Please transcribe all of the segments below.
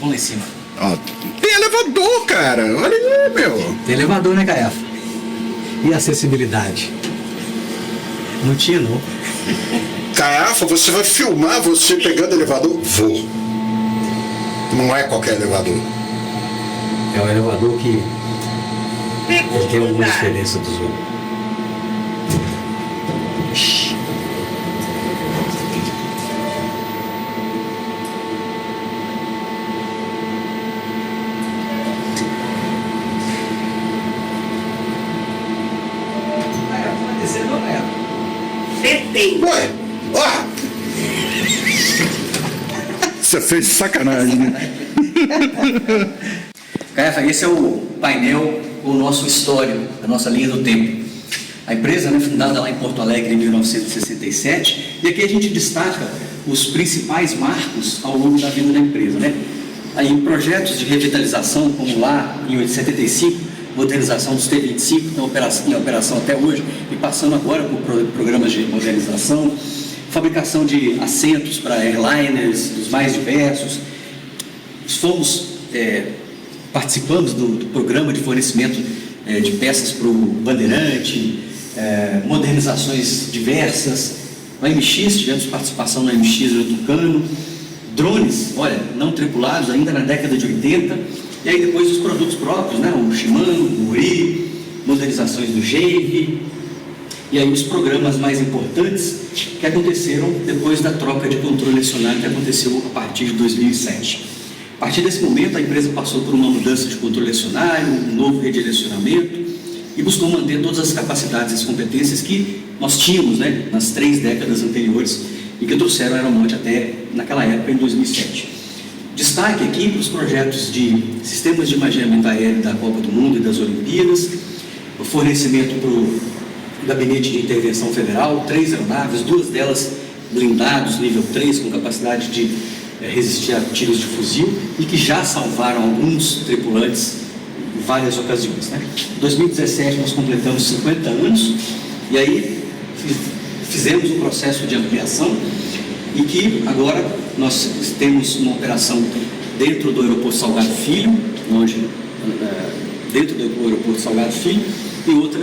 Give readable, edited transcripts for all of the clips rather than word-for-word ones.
Vamos lá em cima. Ó, tem elevador, cara. Olha aí, meu. Tem elevador, né, Caiafa? E acessibilidade? Não tinha, não. Caiafa, você vai filmar você pegando elevador? Vou. Não é qualquer elevador. É um elevador que ele tem alguma diferença dos outros. Tentei. Ué, ó. Você fez sacanagem, né? Caiafa, esse é o painel, o nosso histórico, a nossa linha do tempo. A empresa, né, fundada lá em Porto Alegre em 1967, e aqui a gente destaca os principais marcos ao longo da vida da empresa, né? Aí em projetos de revitalização, como lá em 75, modernização dos T25, em operação até hoje, e passando agora por programas de modernização, fabricação de assentos para airliners, dos mais diversos. Participamos do programa de fornecimento de peças para o Bandeirante, modernizações diversas. No MX, tivemos participação no MX do Tucano, drones, olha, não tripulados ainda na década de 80, e aí depois os produtos próprios, né? O Shimano, o Uri, modernizações do Jave, e aí os programas mais importantes que aconteceram depois da troca de controle acionário que aconteceu a partir de 2007. A partir desse momento, a empresa passou por uma mudança de controle acionário, um novo redirecionamento, e buscou manter todas as capacidades e as competências que nós tínhamos, né, nas 3 décadas anteriores e que trouxeram a Aeromonte até naquela época, em 2007. Destaque aqui para os projetos de sistemas de imaginamento aéreo da Copa do Mundo e das Olimpíadas, o fornecimento para o Gabinete de Intervenção Federal, 3 aeronaves, 2 delas blindados, nível 3, com capacidade de resistir a tiros de fuzil e que já salvaram alguns tripulantes em várias ocasiões, né? Em 2017 nós completamos 50 anos e aí fizemos um processo de ampliação e que agora nós temos uma operação dentro do Aeroporto Salgado Filho, dentro do Aeroporto Salgado Filho, e outra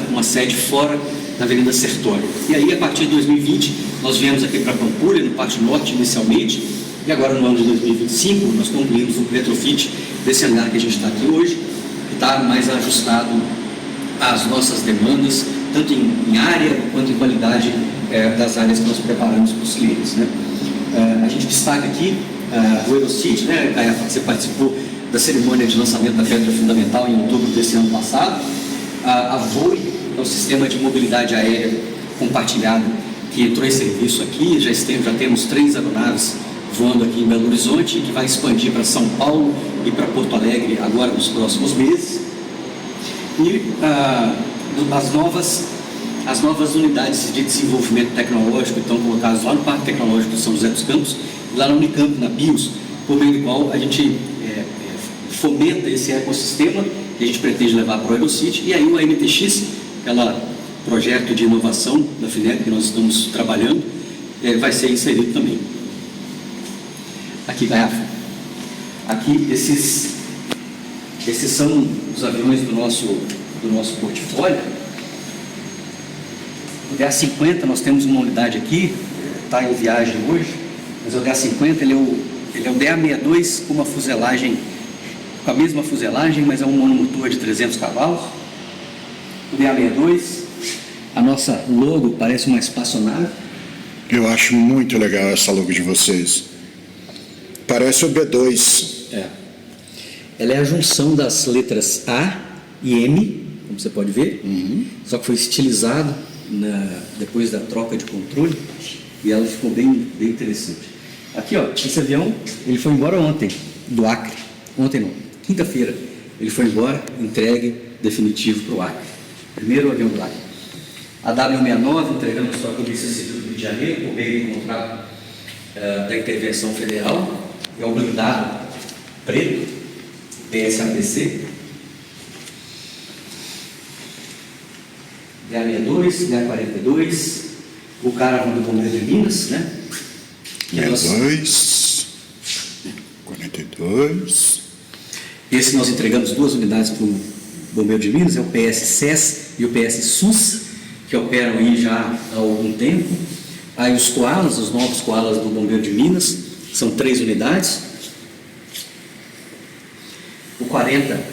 uma sede fora na Avenida Sertório. E aí, a partir de 2020, nós viemos aqui para Pampulha, no Pátio Norte, inicialmente, e agora, no ano de 2025, nós concluímos o retrofit desse hangar que a gente está aqui hoje, que está mais ajustado às nossas demandas, tanto em área quanto em qualidade das áreas que nós preparamos para os clientes, né? A gente destaca aqui o Aerocity, né, Caiafa, você participou da cerimônia de lançamento da Pedra Fundamental em outubro desse ano passado. A VOE é o sistema de mobilidade aérea compartilhado que entrou em serviço aqui, já temos 3 aeronaves voando aqui em Belo Horizonte, que vai expandir para São Paulo e para Porto Alegre agora nos próximos meses. E as novas unidades de desenvolvimento tecnológico estão colocadas lá no Parque Tecnológico de São José dos Campos, e lá na Unicamp, na BIOS, por meio do qual a gente fomenta esse ecossistema que a gente pretende levar para o Aerocity, e aí o AMTX, aquele projeto de inovação da FINEP que nós estamos trabalhando, vai ser inserido também. Aqui, Caiafa. Aqui, esses são os aviões do nosso portfólio. O DA50, nós temos uma unidade aqui, está em viagem hoje, mas o DA50 ele é o DA62 com uma fuselagem, com a mesma fuselagem, mas é um monomotor de 300 cavalos. O DA62, a nossa logo parece uma espaçonave. Eu acho muito legal essa logo de vocês. Parece o B2. Ela é a junção das letras A e M, como você pode ver, só que foi estilizado depois da troca de controle e ela ficou bem interessante. Aqui, ó, esse avião, ele foi embora ontem, do Acre. Ontem não, quinta-feira. Ele foi embora, entregue definitivo para o Acre. Primeiro avião do Acre. A W69, entregamos para a Polícia Civil do Rio de Janeiro, por meio do contrato da Intervenção Federal. É o blindado preto, PSAPC. DA62, DA42, o Caravan do Bombeiro de Minas, né? 62, 42. 2. Esse nós entregamos 2 unidades para o Bombeiro de Minas, é o PS-SES e o PS-SUS, que operam aí já há algum tempo. Aí os Koalas, os novos Koalas do Bombeiro de Minas, são 3 unidades. O 40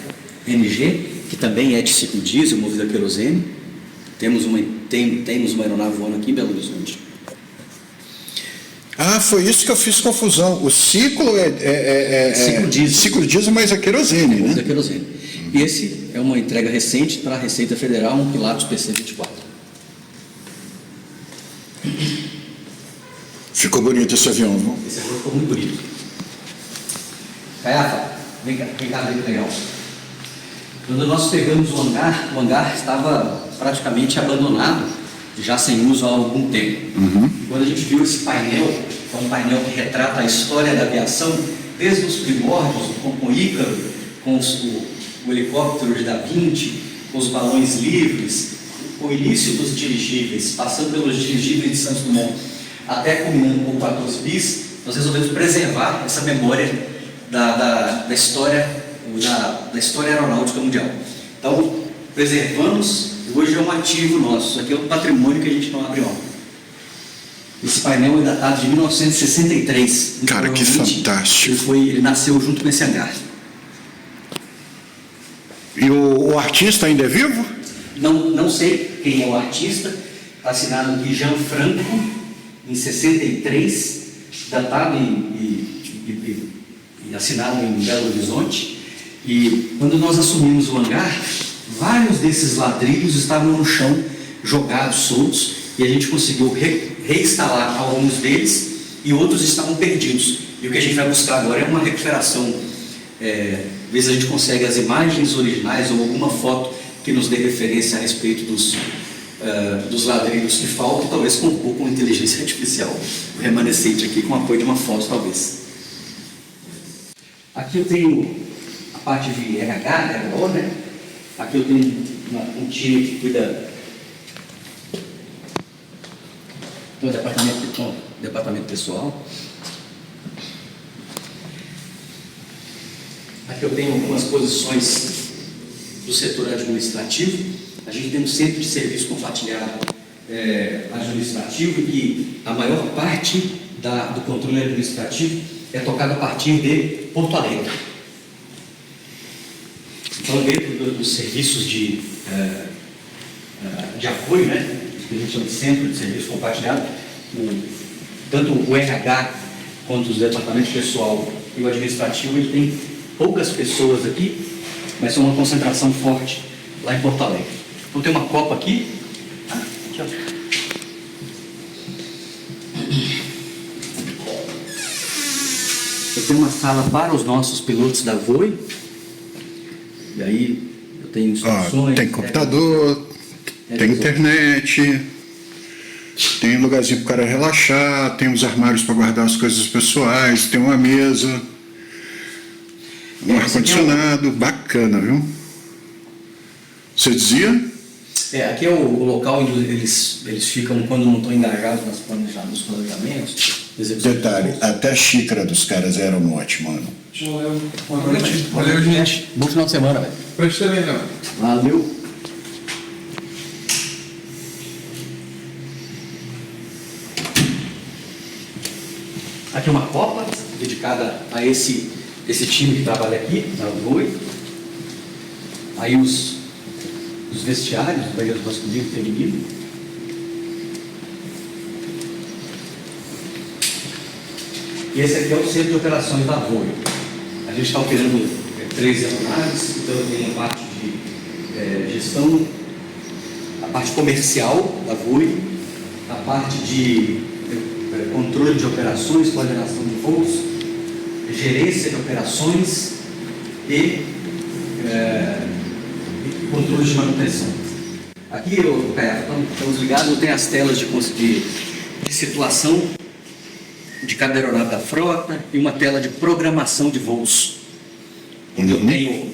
NG, que também é de ciclo diesel, movido a querosene. Temos uma aeronave voando aqui em Belo Horizonte. Ah, foi isso que eu fiz confusão. O ciclo Ciclo diesel, mas é querosene, movido a né? querosene. E esse é uma entrega recente para a Receita Federal, um Pilatus PC-24. Ficou bonito esse avião, viu? Esse avião ficou muito bonito. Caiafa, vem cá, bem legal. Quando nós pegamos o hangar estava praticamente abandonado, já sem uso há algum tempo. E quando a gente viu esse painel, que é um painel que retrata a história da aviação, desde os primórdios, com o Ícaro, com o helicóptero de Da Vinci, com os balões livres, o início dos dirigíveis, passando pelos dirigíveis de Santos Dumont, até culminando com o 14 bis, nós resolvemos preservar essa memória da história aeronáutica mundial. Então, preservamos, hoje é um ativo nosso, isso aqui é um patrimônio que a gente não abre mão. Esse painel é datado de 1963. Cara, que fantástico. Ele nasceu junto com esse hangar. E o artista ainda é vivo? Não sei quem é o artista, está assinado aqui Jean Franco, em 63, datado e assinado em Belo Horizonte. E quando nós assumimos o hangar, vários desses ladrilhos estavam no chão, jogados, soltos, e a gente conseguiu reinstalar alguns deles e outros estavam perdidos. E o que a gente vai buscar agora é uma recuperação. Às vezes a gente consegue as imagens originais ou alguma foto que nos dê referência a respeito dos ladrilhos que faltam, talvez com um pouco de inteligência artificial, o remanescente aqui com apoio de uma foto, talvez. Aqui eu tenho a parte de RH, RO, né? Aqui eu tenho um time que cuida do departamento pessoal. Aqui eu tenho algumas posições do setor administrativo. A gente tem um centro de serviço compartilhado administrativo e a maior parte do controle administrativo é tocado a partir de Porto Alegre. Então, dentro dos serviços de apoio, né, que a gente chama de centro de serviço compartilhado, tanto o RH quanto os departamentos pessoal e o administrativo, ele tem poucas pessoas aqui, mas são uma concentração forte lá em Porto Alegre. Então tem uma copa aqui. Aqui, ó. Eu tenho uma sala para os nossos pilotos da Voe. E aí eu tenho instruções. Tem computador, tem internet, tem um lugarzinho para o cara relaxar, tem uns armários para guardar as coisas pessoais, tem uma mesa, um ar-condicionado, bacana, viu? Você dizia? Aqui é o local onde eles ficam quando não estão engajados nos planejamentos. Detalhe, até a xícara dos caras era um mote, mano. Valeu, gente. Bom final de semana, velho. Pra você também, não. Valeu. Aqui uma copa dedicada a esse time que trabalha aqui, na Voe. Aí os vestiários, banheiros masculino e feminino. E esse aqui é o centro de operações da Voe. A gente está operando 3 aeronaves, então tem a parte de gestão, a parte comercial da Voe, a parte de controle de operações, coordenação de voos, gerência de operações e controle de manutenção. Aqui, estamos ligados, eu tenho as telas de situação de cada aeronave da frota e uma tela de programação de voos, onde eu tenho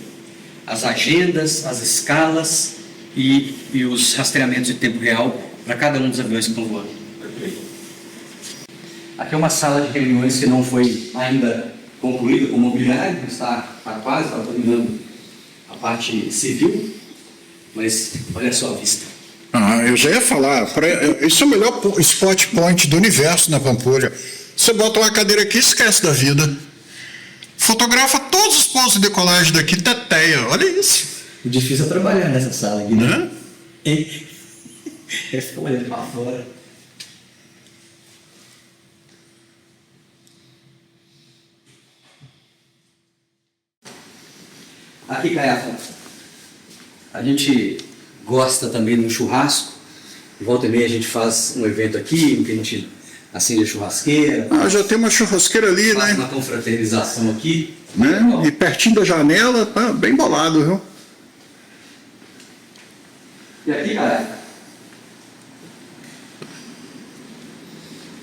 as agendas, as escalas e os rastreamentos de tempo real para cada um dos aviões que estão voando. Aqui é uma sala de reuniões que não foi ainda concluída com o mobiliário, está quase terminando a parte civil, mas olha só a vista. Eu já ia falar, isso é o melhor spot point do universo na Pampulha. Você bota uma cadeira aqui e esquece da vida. Fotografa todos os pontos de decolagem daqui, teteia, olha isso. Difícil trabalhar nessa sala aqui, né? Ele fica olhando para fora. Aqui, Caiafa, a gente gosta também de um churrasco. Volta e meia a gente faz um evento aqui, em que a gente acende a churrasqueira. Já tem uma churrasqueira ali, faz né? uma confraternização aqui. Né? E pertinho da janela, tá bem bolado, viu? E aqui, Caiafa,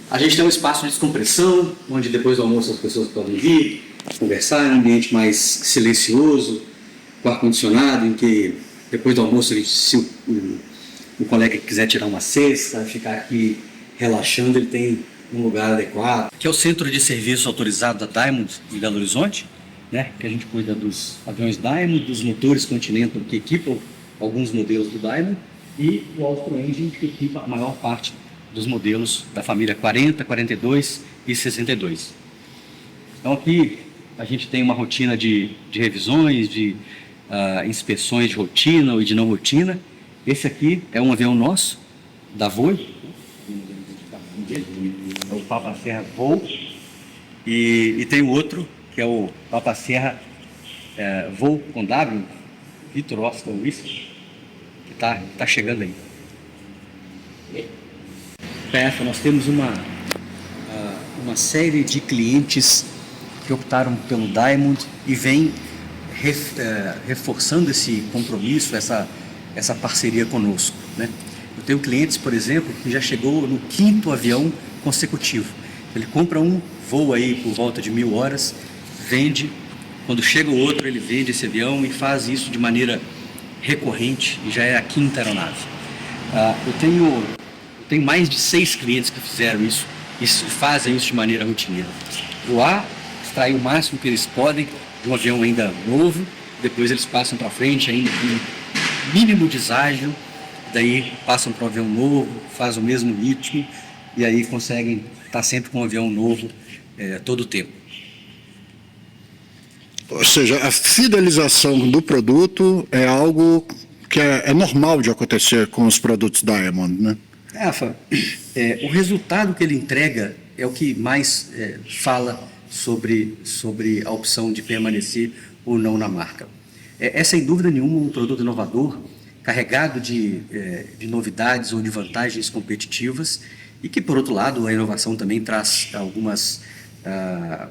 a gente tem um espaço de descompressão, onde depois do almoço as pessoas podem vir, conversar, é um ambiente mais silencioso, com ar-condicionado, em que depois do almoço, se o colega quiser tirar uma siesta, ficar aqui relaxando, ele tem um lugar adequado. Aqui é o centro de serviço autorizado da Diamond em Belo Horizonte, né? Que a gente cuida dos aviões Diamond, dos motores Continental que equipam alguns modelos do Diamond e o Austro Engine que equipa a maior parte dos modelos da família 40, 42 e 62. Então aqui a gente tem uma rotina de revisões, de inspeções de rotina ou de não rotina. Esse aqui é um avião nosso, da Voi, é o Papa Serra Vol, e tem o outro, que é o Papa Serra Vol com W, Victor Oscar Whisky, que tá chegando aí. Nós temos uma série de clientes que optaram pelo Diamond e vem reforçando esse compromisso, essa parceria conosco, né? Eu tenho clientes, por exemplo, que já chegou no 5º avião consecutivo. Ele compra um, voa aí por volta de 1000 horas, vende, quando chega o outro ele vende esse avião e faz isso de maneira recorrente, e já é a 5ª aeronave. Eu tenho mais de 6 clientes que fizeram isso e fazem isso de maneira rotineira. Voar, extrair o máximo que eles podem de um avião ainda novo, depois eles passam para frente ainda com mínimo deságio, daí passam para um avião novo, fazem o mesmo ritmo e aí conseguem estar sempre com um avião novo todo o tempo. Ou seja, a fidelização do produto é algo que é normal de acontecer com os produtos Diamond, né? Rafa, o resultado que ele entrega é o que mais fala sobre a opção de permanecer ou não na marca. É sem dúvida nenhuma um produto inovador, carregado de novidades ou de vantagens competitivas e que, por outro lado, a inovação também traz algumas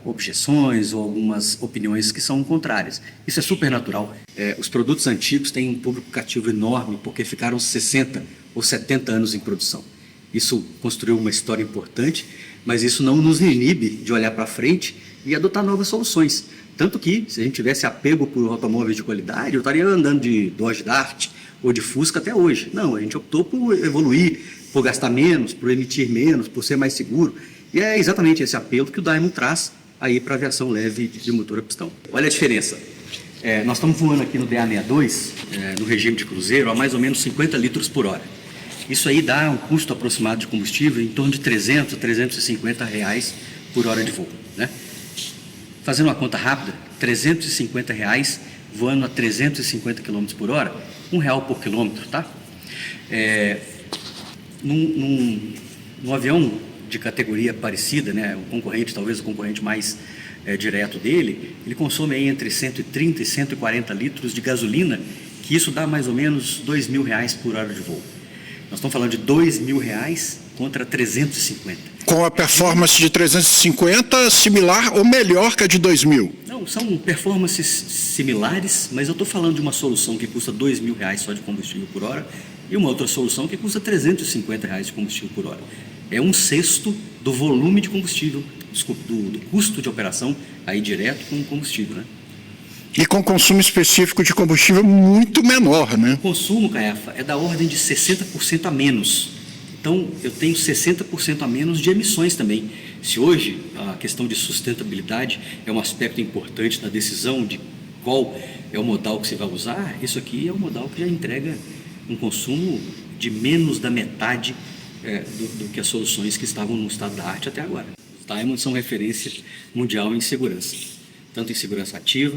objeções ou algumas opiniões que são contrárias. Isso é super natural. Os produtos antigos têm um público cativo enorme porque ficaram 60 ou 70 anos em produção. Isso construiu uma história importante, mas isso não nos inibe de olhar para frente e adotar novas soluções. Tanto que, se a gente tivesse apego por automóveis de qualidade, eu estaria andando de Dodge Dart ou de Fusca até hoje. Não, a gente optou por evoluir, por gastar menos, por emitir menos, por ser mais seguro. E é exatamente esse apelo que o Diamond traz aí para a aviação leve de motor a pistão. Olha a diferença. Nós estamos voando aqui no DA62, no regime de cruzeiro, a mais ou menos 50 litros por hora. Isso aí dá um custo aproximado de combustível em torno de 300 a 350 reais por hora de voo, né? Fazendo uma conta rápida, 350 reais voando a 350 km por hora, R$1 por quilômetro, tá? Num avião de categoria parecida, né, o concorrente, talvez o concorrente mais direto dele, ele consome aí entre 130 e 140 litros de gasolina, que isso dá mais ou menos R$2.000 por hora de voo. Nós estamos falando de R$2.000 contra 350. Com a performance de 350 similar ou melhor que a de 2.000? Não, são performances similares, mas eu estou falando de uma solução que custa R$2.000 só de combustível por hora e uma outra solução que custa R$350 de combustível por hora. É 1/6 do volume de combustível, do custo de operação aí direto com o combustível, né? E com consumo específico de combustível muito menor, né? O consumo, Caiafa, é da ordem de 60% a menos. Então, eu tenho 60% a menos de emissões também. Se hoje a questão de sustentabilidade é um aspecto importante na decisão de qual é o modal que você vai usar, isso aqui é um modal que já entrega um consumo de menos da metade do que as soluções que estavam no estado da arte até agora. Os Diamond são referência mundial em segurança, tanto em segurança ativa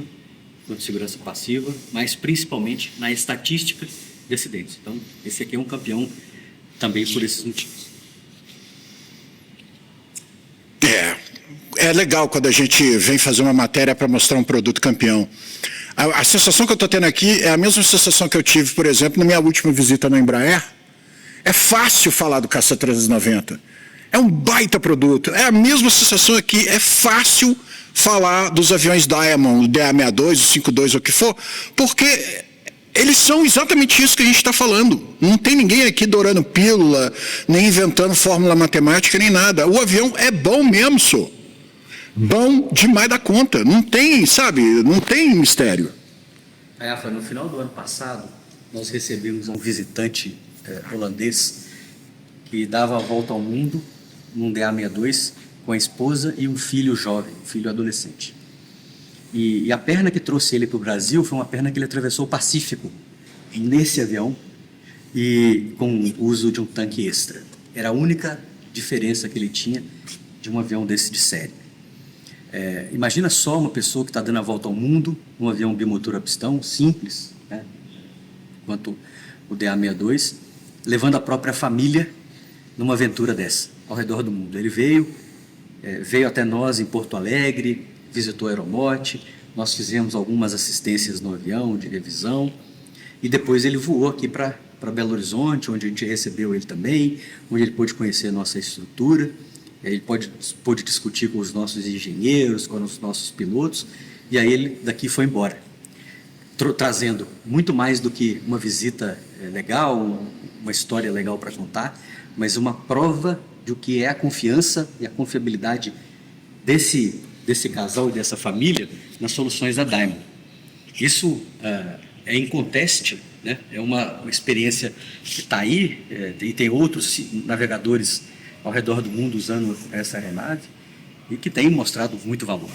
quanto em segurança passiva, mas principalmente na estatística de acidentes. Então, esse aqui é um campeão também por esses motivos. É legal quando a gente vem fazer uma matéria para mostrar um produto campeão. A sensação que eu estou tendo aqui é a mesma sensação que eu tive, por exemplo, na minha última visita na Embraer. É fácil falar do KC390. É um baita produto. É a mesma sensação aqui. É fácil falar dos aviões Diamond, o DA62, o 52, o que for, porque eles são exatamente isso que a gente está falando. Não tem ninguém aqui dourando pílula, nem inventando fórmula matemática, nem nada. O avião é bom mesmo, só. Bom demais da conta. Não tem, sabe, não tem mistério. No final do ano passado, nós recebemos um visitante holandês que dava a volta ao mundo num DA62 com a esposa e um filho jovem, um filho adolescente. E a perna que trouxe ele para o Brasil foi uma perna que ele atravessou o Pacífico nesse avião e com o uso de um tanque extra. Era a única diferença que ele tinha de um avião desse de série. Imagina só uma pessoa que está dando a volta ao mundo num avião bimotor a pistão, simples, né, quanto o DA62, levando a própria família numa aventura dessa, ao redor do mundo. Ele veio até nós em Porto Alegre, visitou a Aeromote, nós fizemos algumas assistências no avião de revisão e depois ele voou aqui para Belo Horizonte, onde a gente recebeu ele também, onde ele pôde conhecer a nossa estrutura, ele pôde discutir com os nossos engenheiros, com os nossos pilotos, e aí ele daqui foi embora, trazendo muito mais do que uma visita legal, uma história legal para contar, mas uma prova do que é a confiança e a confiabilidade desse casal e dessa família nas soluções da Diamond. Isso é inconteste, né? É uma experiência que está aí, e tem outros navegadores ao redor do mundo usando essa aeronave e que tem mostrado muito valor.